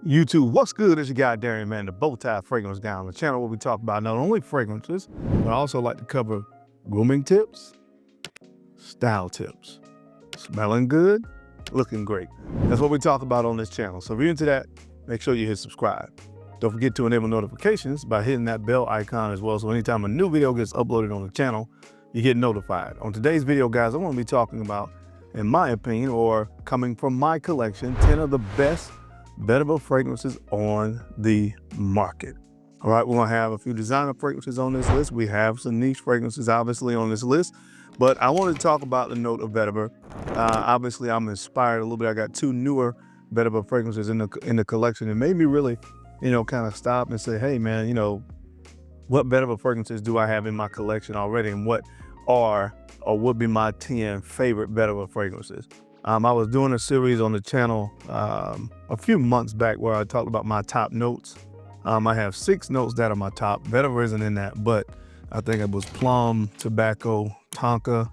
YouTube, what's good? It's your guy Darian, man, the BowTie Fragrance Guy on the channel where we talk about not only fragrances, but I also like to cover grooming tips, style tips, smelling good, looking great. That's what we talk about on this channel. So if you're into that, make sure you hit subscribe. Don't forget to enable notifications by hitting that bell icon as well, so anytime a new video gets uploaded on the channel, you get notified. On today's video, guys, I want to be talking about, in my opinion, or coming from my collection, 10 of the best Vetiver fragrances on the market. All right, we're gonna have a few designer fragrances on this list. We have some niche fragrances obviously on this list, but I wanted to talk about the note of Vetiver. Obviously, I'm inspired a little bit. I got two newer Vetiver fragrances in the collection. It made me really, kind of stop and say, hey man, what Vetiver fragrances do I have in my collection already, and what are or would be my 10 favorite Vetiver fragrances. I was doing a series on the channel a few months back where I talked about my top notes. I have 6 notes that are my top. Vetiver isn't in that, but I think it was plum, tobacco, tonka,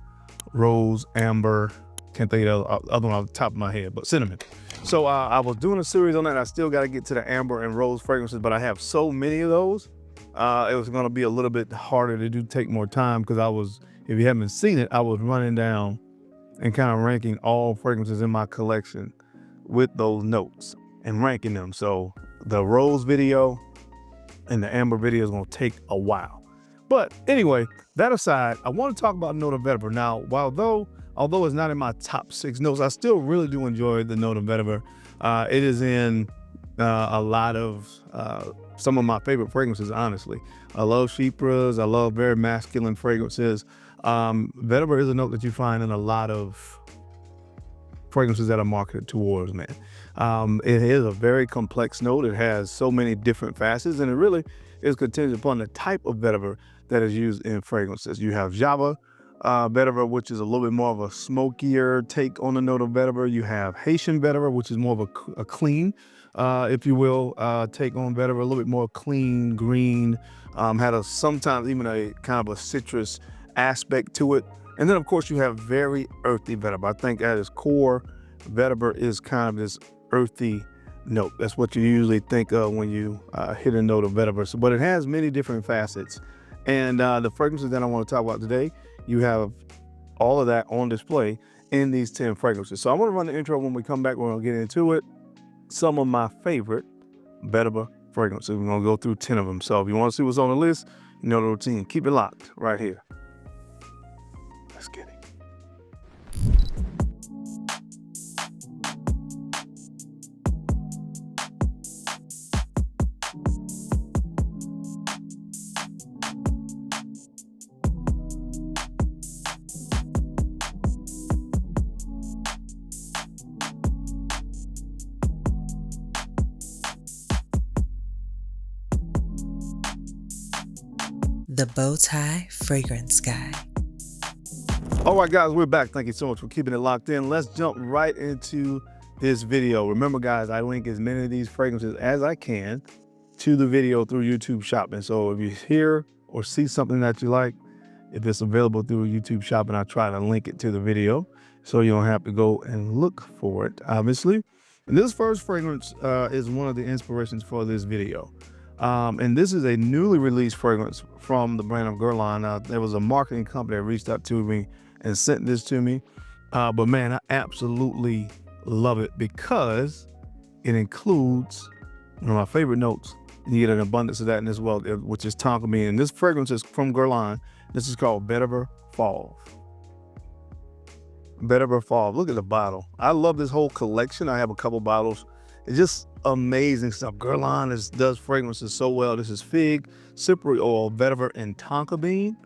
rose, amber. Can't think of the other one off the top of my head, but cinnamon. So I was doing a series on that. I still got to get to the amber and rose fragrances, but I have so many of those. It was going to be a little bit harder to do, take more time, because if you haven't seen it, I was running down and kind of ranking all fragrances in my collection with those notes and ranking them. So the rose video and the amber video is gonna take a while. But anyway, that aside, I want to talk about note of Vetiver. Now, although it's not in my top 6 notes, I still really do enjoy the note of Vetiver. It is in a lot of some of my favorite fragrances, honestly. I love chypres, I love very masculine fragrances. Vetiver is a note that you find in a lot of fragrances that are marketed towards men. It is a very complex note. It has so many different facets, and it really is contingent upon the type of Vetiver that is used in fragrances. You have Java Vetiver, which is a little bit more of a smokier take on the note of Vetiver. You have Haitian Vetiver, which is more of a clean, if you will, take on Vetiver, a little bit more clean, green, had sometimes even a kind of a citrus aspect to it. And then of course you have very earthy Vetiver. I think at its core, Vetiver is kind of this earthy note. That's what you usually think of when you hit a note of Vetiver. So, but it has many different facets. And the fragrances that I want to talk about today, you have all of that on display in these 10 fragrances. So I'm going to run the intro. When we come back, we're going to get into it. Some of my favorite Vetiver fragrances. We're going to go through 10 of them. So if you want to see what's on the list, you know the routine. Keep it locked right here. Let's get it. The BowTie Fragrance Guy. All right, guys, we're back. Thank you so much for keeping it locked in. Let's jump right into this video. Remember, guys, I link as many of these fragrances as I can to the video through YouTube Shopping. So if you hear or see something that you like, if it's available through YouTube Shopping, I try to link it to the video so you don't have to go and look for it, obviously. And this first fragrance is one of the inspirations for this video. And this is a newly released fragrance from the brand of Guerlain. There was a marketing company that reached out to me and sent this to me. But man, I absolutely love it because it includes one of my favorite notes. You get an abundance of that in this world, which is tonka bean. And this fragrance is from Guerlain. This is called Vetiver Fauve. Vetiver Fauve. Look at the bottle. I love this whole collection. I have a couple bottles. It's just amazing stuff. Guerlain does fragrances so well. This is fig, cypre oil, vetiver, and tonka bean.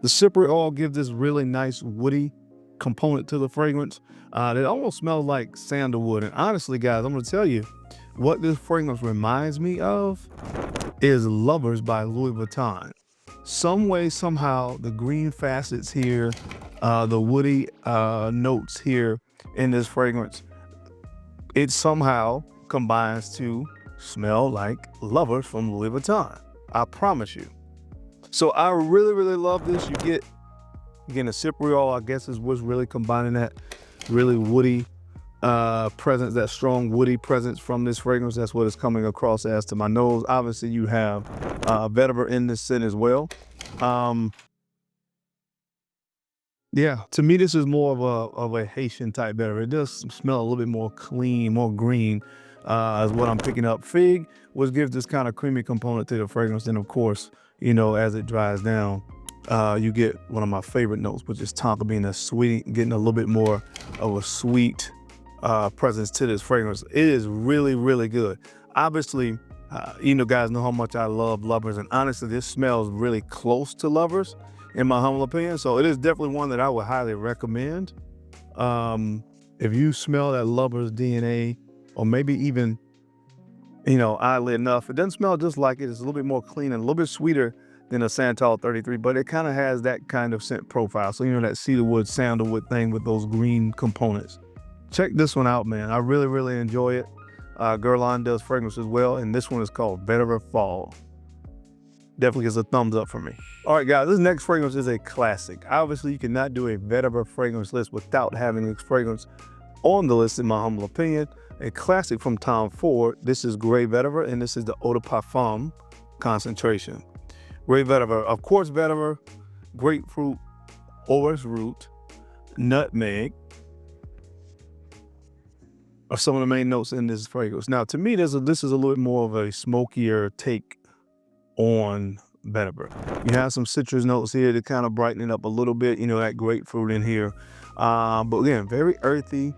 The cypre oil gives this really nice woody component to the fragrance. It almost smells like sandalwood. And honestly, guys, I'm going to tell you what this fragrance reminds me of is Lovers by Louis Vuitton. Some way, somehow, the green facets here, the woody notes here in this fragrance, it somehow combines to smell like Lovers from Louis Vuitton. I promise you. So I really, really love this. You get, again, the cypre oil, I guess, is what's really combining that really woody presence, that strong woody presence from this fragrance. That's what it's coming across as to my nose. Obviously, you have vetiver in this scent as well. Yeah, to me, this is more of a Haitian type vetiver. It does smell a little bit more clean, more green, is what I'm picking up. Fig, which gives this kind of creamy component to the fragrance. And of course, you know, as it dries down, you get one of my favorite notes, which is tonka bean, that's sweet, getting a little bit more of a sweet presence to this fragrance. It is really, really good. Obviously, you know, guys know how much I love lovers, and honestly, this smells really close to lovers, in my humble opinion. So it is definitely one that I would highly recommend. If you smell that lover's DNA, or maybe even, you know, oddly enough, it doesn't smell just like it. It's a little bit more clean and a little bit sweeter than a Santal 33, but it kind of has that kind of scent profile. So, you know, that cedarwood, sandalwood thing with those green components. Check this one out, man. I really, really enjoy it. Guerlain does fragrance as well, and this one is called Vetiver Fauve. Definitely gets a thumbs up for me. All right, guys, this next fragrance is a classic. Obviously, you cannot do a vetiver fragrance list without having this fragrance on the list, in my humble opinion. A classic from Tom Ford. This is Grey Vetiver, and this is the Eau de Parfum concentration. Grey Vetiver, of course, vetiver, grapefruit, orris root, nutmeg are some of the main notes in this fragrance. Now, to me, this is a little bit more of a smokier take on vetiver. You have some citrus notes here to kind of brighten it up a little bit, you know, that grapefruit in here. But again, very earthy,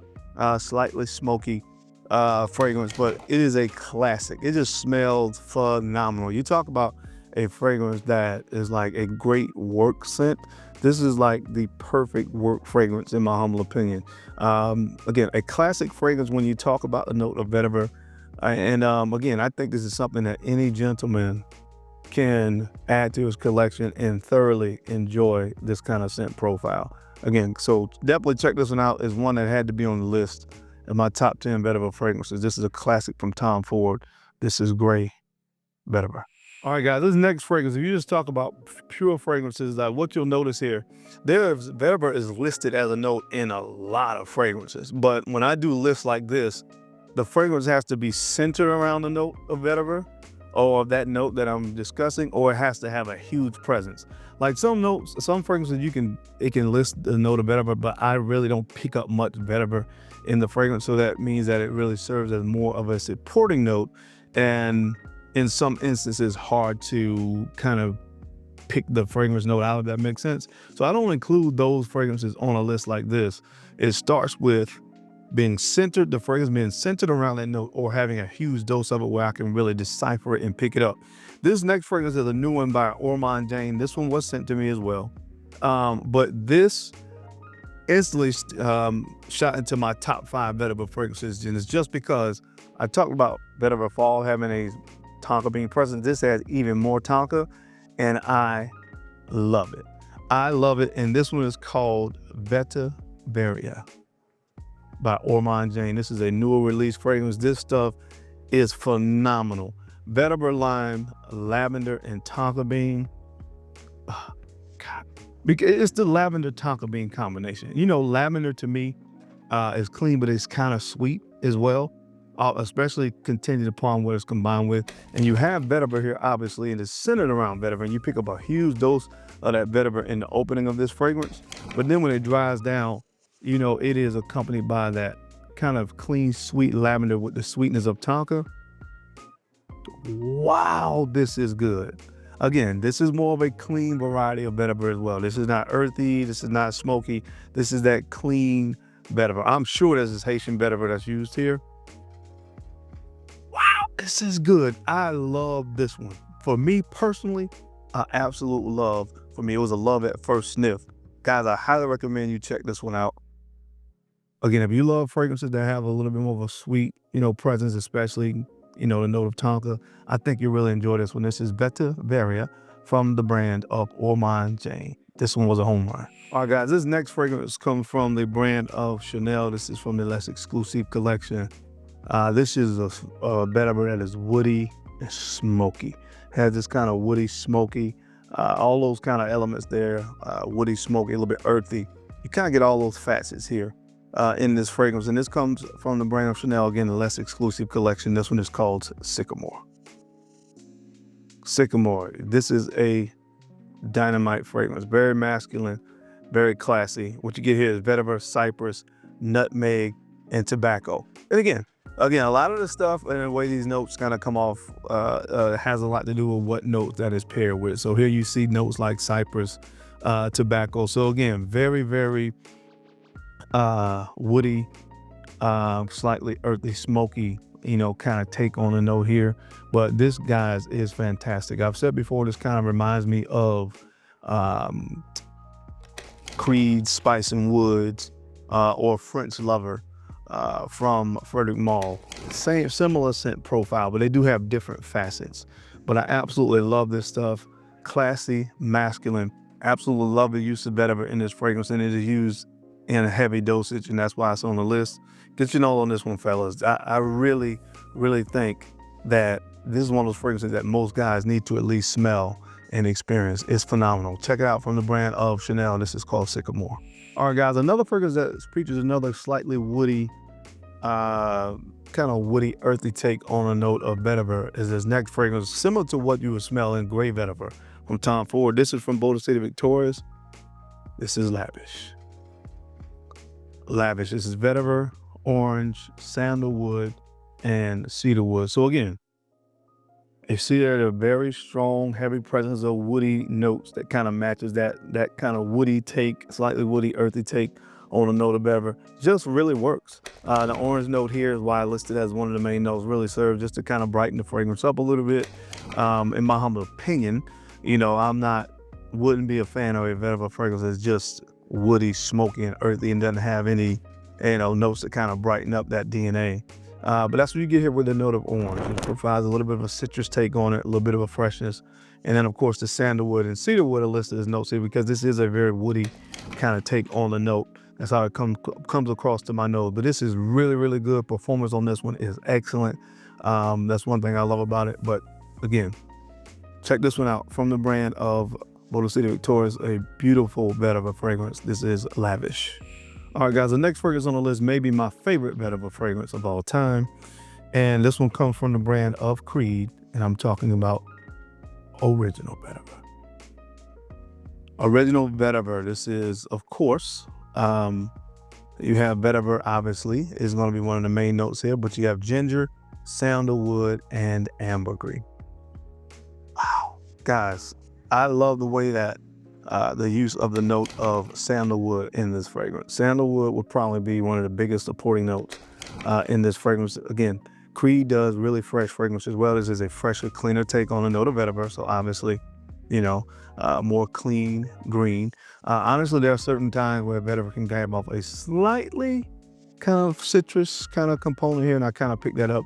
slightly smoky fragrance, but it is a classic. It just smells phenomenal. You talk about a fragrance that is like a great work scent. This is like the perfect work fragrance, in my humble opinion. Again, a classic fragrance when you talk about the note of vetiver. And again, I think this is something that any gentleman can add to his collection and thoroughly enjoy this kind of scent profile. Again, so definitely check this one out. It's one that had to be on the list of my top 10 vetiver fragrances. This is a classic from Tom Ford. This is Grey Vetiver. All right, guys, this next fragrance, if you just talk about pure fragrances, what you'll notice here, vetiver is listed as a note in a lot of fragrances. But when I do lists like this, the fragrance has to be centered around the note of vetiver, or that note that I'm discussing, or it has to have a huge presence. Like some notes, some fragrances, it can list the note of vetiver, but I really don't pick up much vetiver in the fragrance. So that means that it really serves as more of a supporting note, and in some instances hard to kind of pick the fragrance note out, if that makes sense. So I don't include those fragrances on a list like this. It starts with being centered, the fragrance being centered around that note, or having a huge dose of it where I can really decipher it and pick it up. This next fragrance is a new one by Ormonde, Jayne. This one was sent to me as well. But this instantly shot into my top 5 vetiver fragrances, and it's just because I talked about vetiver Fauve having a tonka bean presence. This has even more tonka, and I love it. I love it, and this one is called Vetiveria by Ormonde, Jayne. This is a newer release fragrance. This stuff is phenomenal. Vetiver lime, lavender, and tonka bean. Oh, God. Because it's the lavender tonka bean combination. You know, lavender to me is clean, but it's kind of sweet as well, especially contingent upon what it's combined with. And you have vetiver here, obviously, and it's centered around vetiver, and you pick up a huge dose of that vetiver in the opening of this fragrance. But then when it dries down, you know, it is accompanied by that kind of clean, sweet lavender with the sweetness of tonka. Wow, this is good. Again, this is more of a clean variety of vetiver as well. This is not earthy. This is not smoky. This is that clean vetiver. I'm sure there's this Haitian vetiver that's used here. Wow, this is good. I love this one. For me personally, an absolute love. For me, it was a love at first sniff. Guys, I highly recommend you check this one out. Again, if you love fragrances that have a little bit more of a sweet, you know, presence, especially, you know, the note of tonka, I think you'll really enjoy this one. This is Vetiveria from the brand of Ormonde, Jayne. This one was a home run. All right, guys, this next fragrance comes from the brand of Chanel. This is from the less exclusive collection. This is a vetiver that is woody and smoky. Has this kind of woody, smoky, all those kind of elements there, woody, smoky, a little bit earthy. You kind of get all those facets here. in this fragrance, and this comes from the brand of Chanel, again, the less exclusive collection. This one is called Sycomore. Sycomore. This is a dynamite fragrance, very masculine, very classy. What you get here is vetiver, cypress, nutmeg, and tobacco. And again, a lot of the stuff and the way these notes kind of come off has a lot to do with what notes that is paired with. So here you see notes like cypress, tobacco. So again, very, very woody, slightly earthy, smoky, kind of take on the note here. But this, guys, is fantastic. I've said before, this kind of reminds me of Creed Spice and Woods or French Lover from Frederic Malle. Similar scent profile, but they do have different facets. But I absolutely love this stuff. Classy, masculine. Absolutely love the use of vetiver in this fragrance, and it is used in a heavy dosage, and that's why it's on the list. Get your note on this one, fellas. I really, really think that this is one of those fragrances that most guys need to at least smell and experience. It's phenomenal. Check it out from the brand of Chanel. This is called Sycomore. All right, guys, another fragrance that features another slightly woody, kind of woody, earthy take on a note of vetiver is this next fragrance, similar to what you would smell in gray vetiver from Tom Ford. This is from Boadicea the Victorious. This is Lavish. Lavish. This is vetiver, orange, sandalwood, and cedarwood. So again, you see there a very strong, heavy presence of woody notes that kind of matches that kind of woody take, slightly woody, earthy take on a note of vetiver. Just really works. The orange note here is why I listed as one of the main notes. Really serves just to kind of brighten the fragrance up a little bit. In my humble opinion, wouldn't be a fan of a vetiver fragrance that's just woody, smoky, and earthy and doesn't have any, notes that kind of brighten up that DNA. But that's what you get here with the note of orange. It provides a little bit of a citrus take on it, a little bit of a freshness. And then, of course, the sandalwood and cedarwood are listed as notes here because this is a very woody kind of take on the note. That's how it comes across to my nose. But this is really, really good. Performance on this one is excellent. That's one thing I love about it. But again, check this one out from the brand of Boadicea the Victorious, a beautiful vetiver fragrance. This is Lavish. All right, guys, the next fragrance on the list may be my favorite vetiver fragrance of all time. And this one comes from the brand of Creed, and I'm talking about Original Vetiver. Original Vetiver. This is, of course, you have vetiver, obviously, is going to be one of the main notes here, but you have ginger, sandalwood, and ambergris. Wow. Guys, I love the way that the use of the note of sandalwood in this fragrance. Sandalwood would probably be one of the biggest supporting notes in this fragrance. Again, Creed does really fresh fragrance as well. This is a fresher, cleaner take on a note of vetiver. So obviously, more clean green. Honestly, there are certain times where vetiver can give off a slightly kind of citrus kind of component here, and I kind of picked that up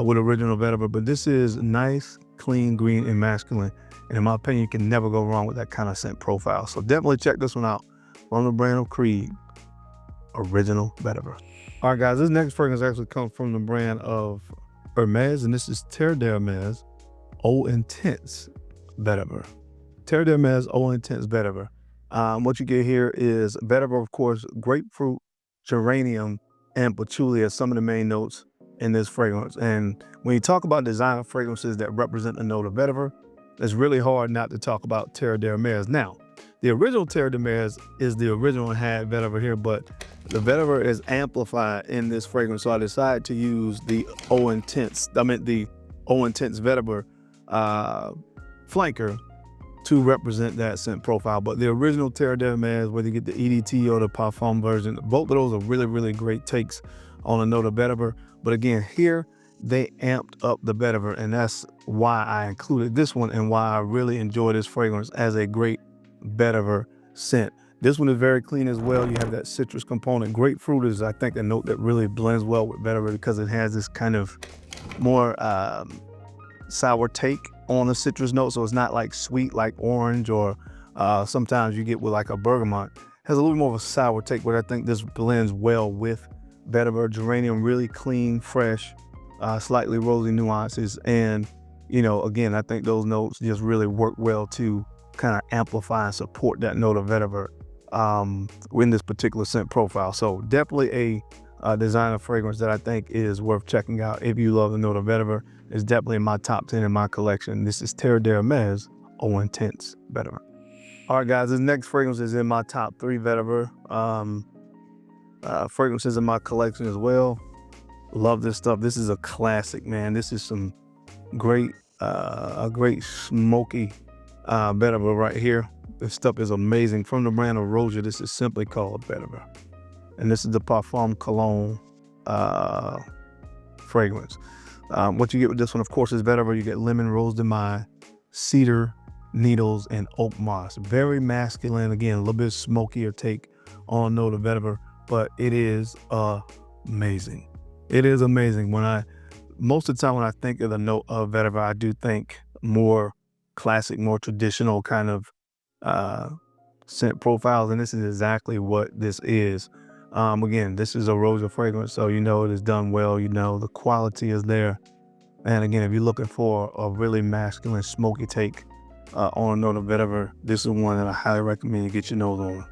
with Original Vetiver. But this is nice, clean, green, and masculine. And in my opinion, you can never go wrong with that kind of scent profile. So definitely check this one out from the brand of Creed, Original Vetiver. All right, guys, this next fragrance actually comes from the brand of Hermes, and this is Terre d'Hermes Eau Intense Vetiver. Terre d'Hermes Eau Intense Vetiver. What you get here is vetiver, of course, grapefruit, geranium, and patchouli are some of the main notes in this fragrance. And when you talk about designer fragrances that represent a note of vetiver, it's really hard not to talk about Terre d'Hermes. Now, the original Terre d'Hermes is the original had vetiver here, but the vetiver is amplified in this fragrance. So I decided to use the Eau Intense vetiver flanker to represent that scent profile. But the original Terre d'Hermes, whether you get the EDT or the Parfums version, both of those are really, really great takes on a note of vetiver. But again, here they amped up the vetiver, and that's why I included this one and why I really enjoy this fragrance as a great vetiver scent. This one is very clean as well. You have that citrus component. Grapefruit is, I think, a note that really blends well with vetiver because it has this kind of more sour take on the citrus note. So it's not like sweet like orange or sometimes you get with like a bergamot. It has a little more of a sour take, but I think this blends well with vetiver. Geranium, really clean, fresh, slightly rosy nuances. And, again, I think those notes just really work well to kind of amplify and support that note of vetiver in this particular scent profile. So definitely a designer fragrance that I think is worth checking out if you love the note of vetiver. It's definitely in my top 10 in my collection. This is Terre de Hermes Eau Intense Vetiver. All right, guys, this next fragrance is in my top 3 vetiver fragrances in my collection as well. Love this stuff. This is a classic, man. This is some great, a great smoky vetiver right here. This stuff is amazing. From the brand of Roja, this is simply called Vetiver. And this is the Parfums Cologne fragrance. What you get with this one, of course, is vetiver. You get lemon, rose de mai, cedar, needles, and oak moss. Very masculine. Again, a little bit smokier take on note of vetiver, but it is amazing. It is amazing. Most of the time when I think of the note of vetiver, I do think more classic, more traditional kind of scent profiles, and this is exactly what this is. Again, this is a Roja fragrance, so you know it is done well. You know the quality is there. And again, if you're looking for a really masculine, smoky take on a note of vetiver, this is one that I highly recommend you get your nose on.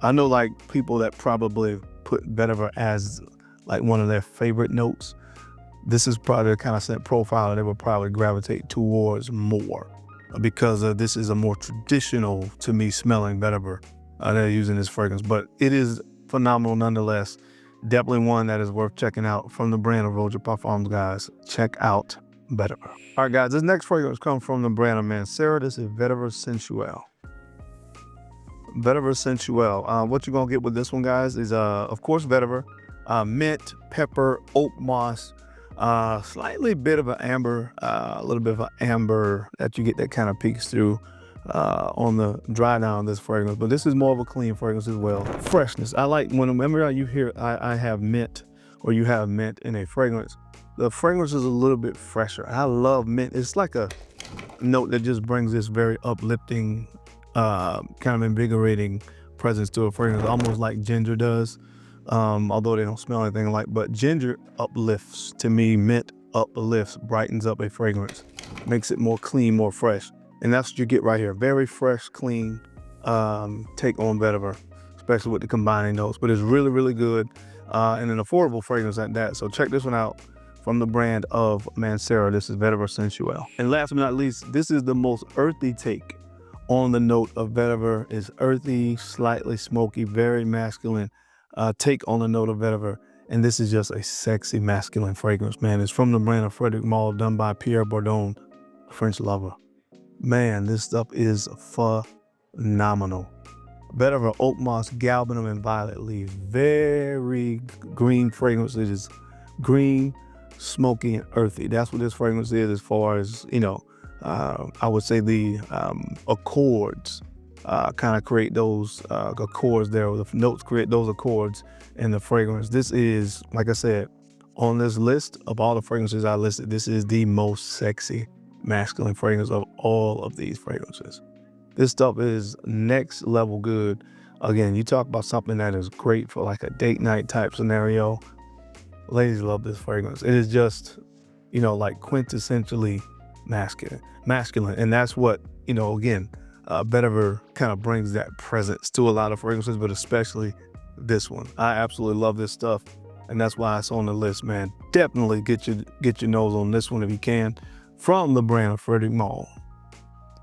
I know like people that probably put vetiver as like one of their favorite notes. This is probably the kind of scent profile they would probably gravitate towards more, because this is a more traditional, to me, smelling vetiver they're using this fragrance. But it is phenomenal nonetheless. Definitely one that is worth checking out from the brand of Roja Parfums, guys. Check out Vetiver. All right, guys, this next fragrance comes from the brand of Mancera. This is Vetiver Sensuel. Vetiver Sensuel. What you're gonna get with this one, guys, is of course vetiver, mint, pepper, oak moss, slightly bit of an amber, a little bit of an amber that you get that kind of peeks through on the dry down of this fragrance. But this is more of a clean fragrance as well. Freshness. I like whenever you hear I have mint, or you have mint in a fragrance, the fragrance is a little bit fresher. I love mint. It's like a note that just brings this very uplifting, kind of invigorating presence to a fragrance, almost like ginger does. Although they don't smell anything like, but ginger uplifts to me, mint uplifts, brightens up a fragrance, makes it more clean, more fresh. And that's what you get right here. Very fresh, clean take on vetiver, especially with the combining notes. But it's really, really good and an affordable fragrance at that. So check this one out from the brand of Mancera. This is Vetiver Sensuel. And last but not least, this is the most earthy take on the note of vetiver. It's earthy, slightly smoky, very masculine take on the note of vetiver. And this is just a sexy masculine fragrance, man. It's from the brand of Frederic, Malle, done by Pierre Bourdon, a French lover. Man, this stuff is phenomenal. Vetiver, oak moss, galbanum, and violet leaves. Very green fragrance. It is green, smoky, and earthy. That's what this fragrance is, as far as, you know, I would say the accords kind of create those accords there, or the notes create those accords in the fragrance. This is, like I said, on this list of all the fragrances I listed, this is the most sexy masculine fragrance of all of these fragrances. This stuff is next level good. Again, you talk about something that is great for like a date night type scenario. Ladies love this fragrance. It is just, you know, like quintessentially masculine. And that's what, you know, again, vetiver kind of brings that presence to a lot of fragrances, but especially this one. I absolutely love this stuff, and that's why it's on the list, man. Definitely get your nose on this one if you can. From the brand of Frederic Malle,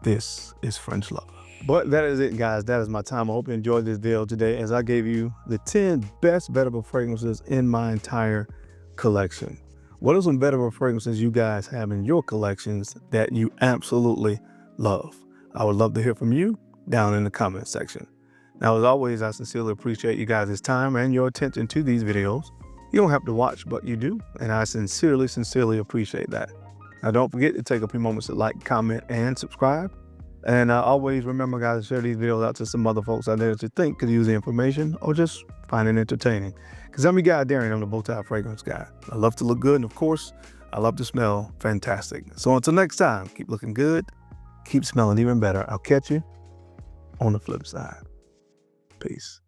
this is French Lover. But that is it, guys. That is my time. I hope you enjoyed this video today, as I gave you the 10 best vetiver fragrances in my entire collection. What are some vetiver fragrances you guys have in your collections that you absolutely love? I would love to hear from you down in the comment section. Now, as always, I sincerely appreciate you guys' time and your attention to these videos. You don't have to watch, but you do, and I sincerely appreciate that. Now, don't forget to take a few moments to like, comment, and subscribe. And always remember, guys, to share these videos out to some other folks out there that you think could use the information or just find it entertaining. Because I'm your guy, Darren. I'm the BowTie Fragrance Guy. I love to look good, and of course, I love to smell fantastic. So until next time, keep looking good, keep smelling even better. I'll catch you on the flip side. Peace.